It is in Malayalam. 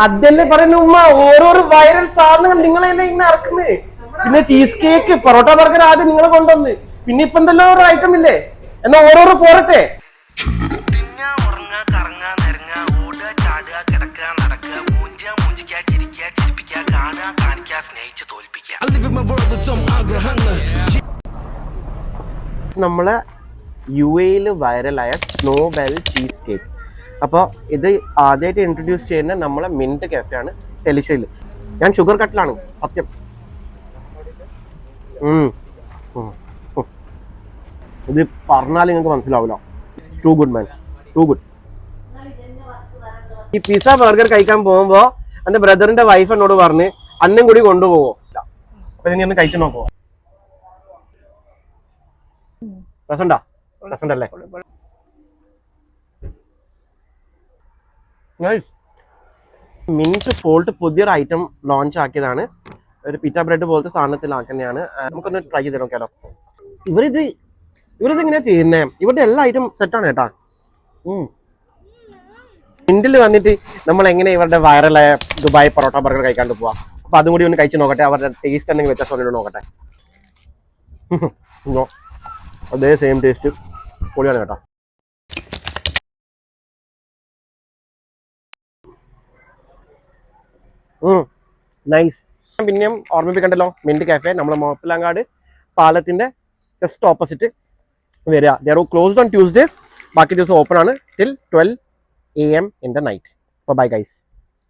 അതല്ലേ പറയുന്ന ഉമ്മ, ഓരോരോ വൈറൽ സാധനങ്ങൾ നിങ്ങളെല്ലാം ഇങ്ങനെ ഇറക്കുന്നത്. പിന്നെ ചീസ് കേക്ക്, പൊറോട്ട ബർഗർ ആദ്യം നിങ്ങൾ കൊണ്ടുവന്ന്, പിന്നെ ഇപ്പൊ എന്തെല്ലോ ഒരു ഐറ്റം ഇല്ലേ, എന്നാ ഓരോരോ പോരട്ടെ. നമ്മളെ UAE വൈറലായ സ്നോബെൽ ചീസ് കേക്ക്. അപ്പോൾ ഇത് ആദ്യമായിട്ട് ഇൻട്രൊഡ്യൂസ് ചെയ്യുന്ന നമ്മളെ മിന്റ് കാഫെ ആണ് ടെലിഷയിൽ. ഞാൻ ഷുഗർ കട്ടിലാണ് സത്യം. ഇത് പറഞ്ഞാൽ നിങ്ങൾക്ക് മനസ്സിലാവില്ല. Too good man, too good. ഈ പിസ്സ ബർഗർ കഴിക്കാൻ പോകുമ്പോൾ എൻ്റെ ബ്രദറിന്റെ വൈഫ് എന്നോട് പറഞ്ഞ് അന്നും കൂടി കൊണ്ടുപോകോ. അപ്പൊ ഇനി ഒന്ന് കഴിച്ചു നോക്കോ. രസമുണ്ടോ? രസമുണ്ടല്ലേ? മിന്റ് ഫോൾട്ട് പുതിയൊരു ഐറ്റം ലോഞ്ച് ആക്കിയതാണ്. ഒരു പിറ്റ ബ്രെഡ് പോലത്തെ സാധനത്തിലാക്കുന്നതാണ്. നമുക്കൊന്ന് ട്രൈ ചെയ്ത് നോക്കാലോ. ഇവരിത് ഇങ്ങനെ ചെയ്യുന്നേ. ഇവരുടെ എല്ലാ ഐറ്റം സെറ്റാണ് കേട്ടാ. മിന്റിൽ വന്നിട്ട് നമ്മൾ എങ്ങനെ ഇവരുടെ വൈറലായ ദുബായ് പൊറോട്ട ബർഗർ കഴിക്കാണ്ട് പോവാം. അപ്പൊ അതും കൂടി ഒന്ന് കഴിച്ച് നോക്കട്ടെ. അവരുടെ ടേസ്റ്റ് എന്തെങ്കിലും വ്യത്യാസം നോക്കട്ടെ. അതേ സെയിം ടേസ്റ്റ്, പൊളിയാണ് കേട്ടോ. നൈസ്. പിന്നെയും ഓർമ്മിപ്പിക്കണ്ടല്ലോ, മിന്റ് കാഫെ നമ്മളെ മോപ്പിലാങ്കാട് പാലത്തിന്റെ ജസ്റ്റ് ഓപ്പോസിറ്റ് വരിക. They are closed on Tuesdays. ബാക്കി ദിവസം ഓപ്പൺ ആണ് till 12 AM in the night. Bye bye guys.